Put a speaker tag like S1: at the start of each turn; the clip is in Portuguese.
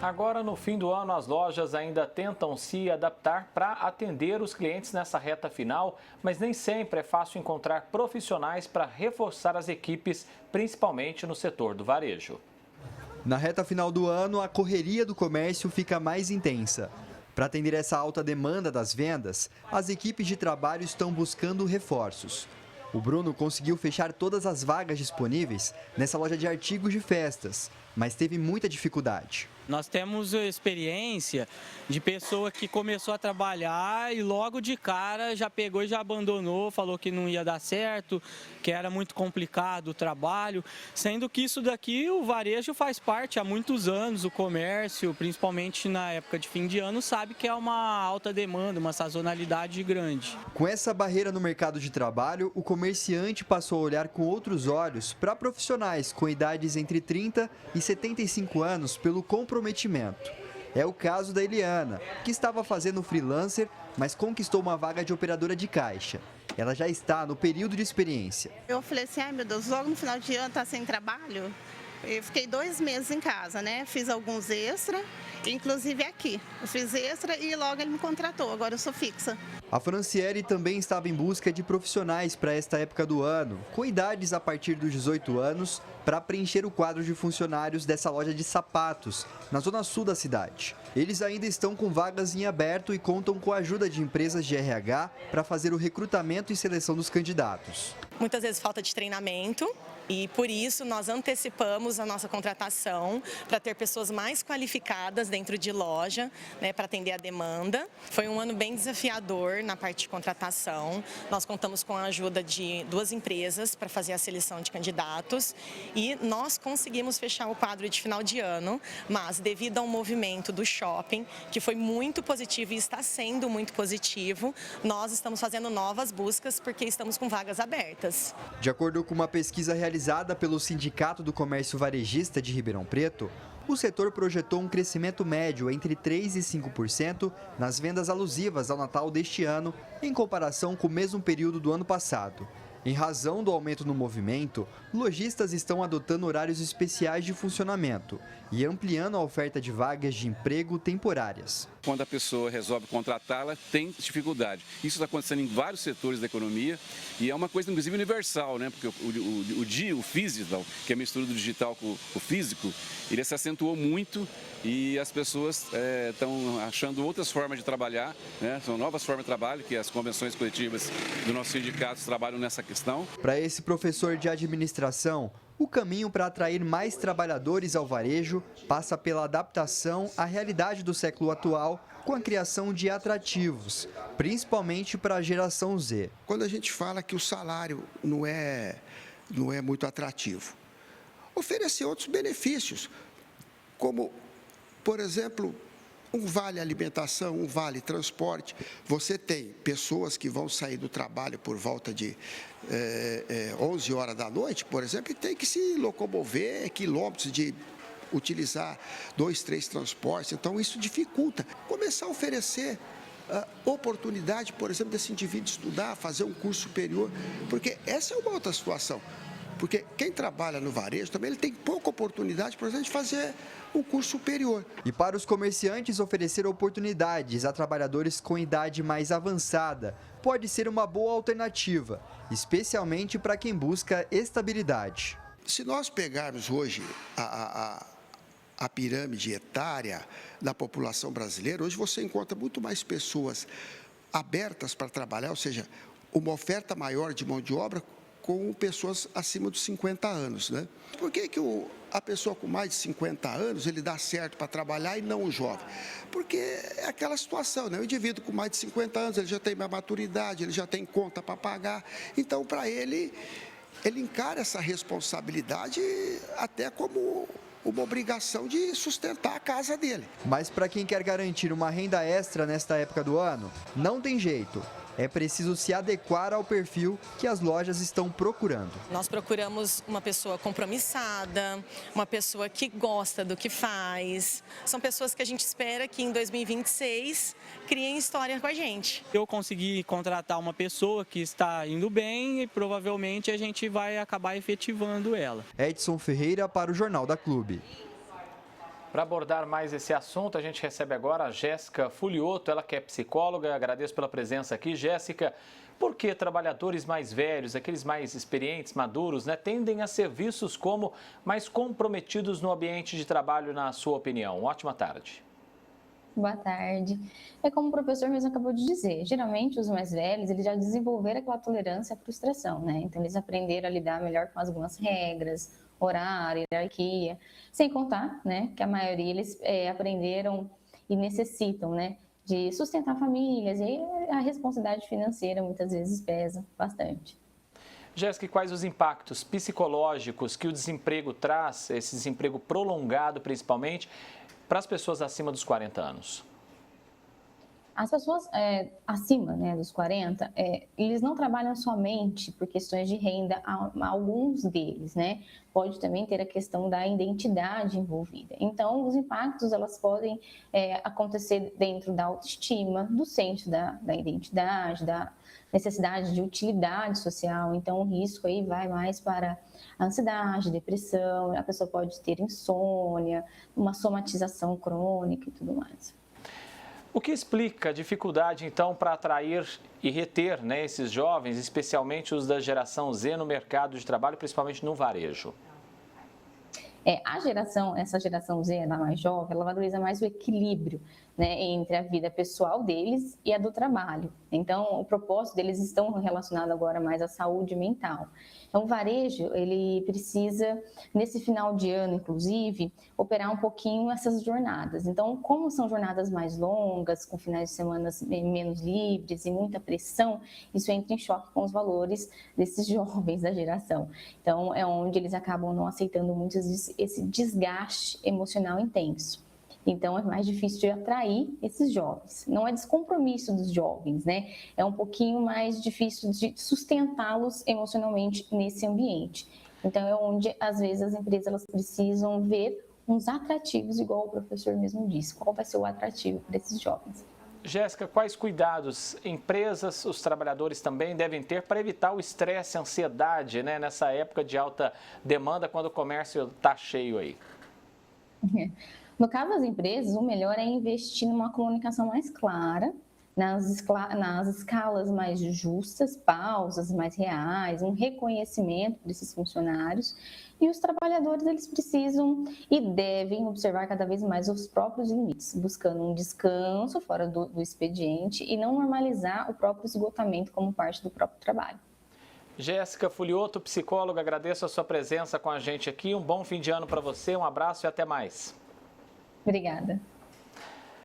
S1: Agora, no fim do ano, as lojas ainda tentam se adaptar para atender os clientes nessa reta final, mas nem sempre é fácil encontrar profissionais para reforçar as equipes, principalmente no setor do varejo.
S2: Na reta final do ano, a correria do comércio fica mais intensa. Para atender essa alta demanda das vendas, as equipes de trabalho estão buscando reforços. O Bruno conseguiu fechar todas as vagas disponíveis nessa loja de artigos de festas, mas teve muita dificuldade.
S3: Nós temos experiência de pessoa que começou a trabalhar e logo de cara já pegou e já abandonou, falou que não ia dar certo, que era muito complicado o trabalho, sendo que isso daqui o varejo faz parte há muitos anos, o comércio, principalmente na época de fim de ano, sabe que é uma alta demanda, uma sazonalidade grande.
S2: Com essa barreira no mercado de trabalho, o comerciante passou a olhar com outros olhos para profissionais com idades entre 30 e 75 anos pelo comprometimento. É o caso da Eliana, que estava fazendo freelancer, mas conquistou uma vaga de operadora de caixa. Ela já está no período de experiência.
S4: Eu falei assim, ai meu Deus, logo no final de ano tá sem trabalho? Eu fiquei 2 meses em casa, né? Fiz alguns extra, inclusive aqui. Eu fiz extra e logo ele me contratou, agora eu sou fixa.
S2: A Franciele também estava em busca de profissionais para esta época do ano, com idades a partir dos 18 anos, para preencher o quadro de funcionários dessa loja de sapatos, na zona sul da cidade. Eles ainda estão com vagas em aberto e contam com a ajuda de empresas de RH para fazer o recrutamento e seleção dos candidatos.
S5: Muitas vezes falta de treinamento. E por isso nós antecipamos a nossa contratação para ter pessoas mais qualificadas dentro de loja, né, para atender a demanda. Foi um ano bem desafiador na parte de contratação. Nós contamos com a ajuda de 2 empresas para fazer a seleção de candidatos e nós conseguimos fechar o quadro de final de ano, mas devido ao movimento do shopping, que foi muito positivo e está sendo muito positivo, nós estamos fazendo novas buscas porque estamos com vagas abertas.
S2: De acordo com uma pesquisa realizada pelo Sindicato do Comércio Varejista de Ribeirão Preto, o setor projetou um crescimento médio entre 3% e 5% nas vendas alusivas ao Natal deste ano, em comparação com o mesmo período do ano passado. Em razão do aumento no movimento, lojistas estão adotando horários especiais de funcionamento e ampliando a oferta de vagas de emprego temporárias.
S6: Quando a pessoa resolve contratá-la, tem dificuldade. Isso está acontecendo em vários setores da economia e é uma coisa, inclusive, universal, né? Porque o physical, que é a mistura do digital com o físico, ele se acentuou muito e as pessoas estão achando outras formas de trabalhar, né? São novas formas de trabalho que as convenções coletivas do nosso sindicato trabalham nessa questão.
S2: Para esse professor de administração, o caminho para atrair mais trabalhadores ao varejo passa pela adaptação à realidade do século atual com a criação de atrativos, principalmente para a geração Z.
S7: Quando a gente fala que o salário não é muito atrativo, oferecer outros benefícios, como, por exemplo, um vale alimentação, um vale transporte. Você tem pessoas que vão sair do trabalho por volta de 11 horas da noite, por exemplo, e tem que se locomover quilômetros, de utilizar 2, 3 transportes. Então, isso dificulta. Começar a oferecer oportunidade, por exemplo, desse indivíduo estudar, fazer um curso superior, porque essa é uma outra situação. Porque quem trabalha no varejo também ele tem pouca oportunidade, por exemplo, de fazer um curso superior.
S2: E para os comerciantes, oferecer oportunidades a trabalhadores com idade mais avançada pode ser uma boa alternativa, especialmente para quem busca estabilidade.
S7: Se nós pegarmos hoje a pirâmide etária da população brasileira, hoje você encontra muito mais pessoas abertas para trabalhar, ou seja, uma oferta maior de mão de obra com pessoas acima dos 50 anos, né? Por que a pessoa com mais de 50 anos, ele dá certo para trabalhar e não o jovem? Porque é aquela situação, né? O indivíduo com mais de 50 anos, ele já tem mais maturidade, ele já tem conta para pagar. Então, para ele encara essa responsabilidade até como uma obrigação de sustentar a casa dele.
S2: Mas para quem quer garantir uma renda extra nesta época do ano, não tem jeito. É preciso se adequar ao perfil que as lojas estão procurando.
S5: Nós procuramos uma pessoa compromissada, uma pessoa que gosta do que faz. São pessoas que a gente espera que em 2026 criem história com a gente.
S3: Eu consegui contratar uma pessoa que está indo bem e provavelmente a gente vai acabar efetivando ela.
S2: Edson Ferreira para o Jornal da Clube.
S1: Para abordar mais esse assunto, a gente recebe agora a Jéssica Fulioto, ela que é psicóloga. Agradeço pela presença aqui. Jéssica, por que trabalhadores mais velhos, aqueles mais experientes, maduros, tendem a ser vistos como mais comprometidos no ambiente de trabalho, na sua opinião? Ótima tarde.
S8: Boa tarde. É como o professor mesmo acabou de dizer, geralmente os mais velhos, eles já desenvolveram aquela tolerância à frustração, Então eles aprenderam a lidar melhor com algumas regras, horário, hierarquia, sem contar, que a maioria eles aprenderam e necessitam, de sustentar famílias, e a responsabilidade financeira muitas vezes pesa bastante.
S1: Jéssica, quais os impactos psicológicos que o desemprego traz, esse desemprego prolongado principalmente, para as pessoas acima dos 40 anos?
S8: As pessoas acima dos 40, eles não trabalham somente por questões de renda, alguns deles, Pode também ter a questão da identidade envolvida. Então, os impactos, elas podem acontecer dentro da autoestima, do senso da identidade, da necessidade de utilidade social. Então, o risco aí vai mais para a ansiedade, depressão, a pessoa pode ter insônia, uma somatização crônica e tudo mais.
S1: O que explica a dificuldade, então, para atrair e reter esses jovens, especialmente os da geração Z, no mercado de trabalho, principalmente no varejo?
S8: Essa geração Z, a mais jovem, ela valoriza mais o equilíbrio entre a vida pessoal deles e a do trabalho. Então, o propósito deles estão relacionado agora mais à saúde mental. Então, o varejo, ele precisa, nesse final de ano, inclusive, operar um pouquinho essas jornadas. Então, como são jornadas mais longas, com finais de semana menos livres e muita pressão, isso entra em choque com os valores desses jovens da geração. Então, é onde eles acabam não aceitando muito esse desgaste emocional intenso. Então, é mais difícil de atrair esses jovens. Não é descompromisso dos jovens, É um pouquinho mais difícil de sustentá-los emocionalmente nesse ambiente. Então, é onde, às vezes, as empresas elas precisam ver uns atrativos, igual o professor mesmo disse. Qual vai ser o atrativo para esses jovens?
S1: Jéssica, quais cuidados empresas, os trabalhadores também devem ter para evitar o estresse, a ansiedade, nessa época de alta demanda, quando o comércio está cheio aí?
S8: No caso das empresas, o melhor é investir numa comunicação mais clara, nas escalas mais justas, pausas mais reais, um reconhecimento desses funcionários. E os trabalhadores, eles precisam e devem observar cada vez mais os próprios limites, buscando um descanso fora do expediente e não normalizar o próprio esgotamento como parte do próprio trabalho.
S1: Jéssica Fulioto, psicóloga, agradeço a sua presença com a gente aqui. Um bom fim de ano para você, um abraço e até mais.
S8: Obrigada.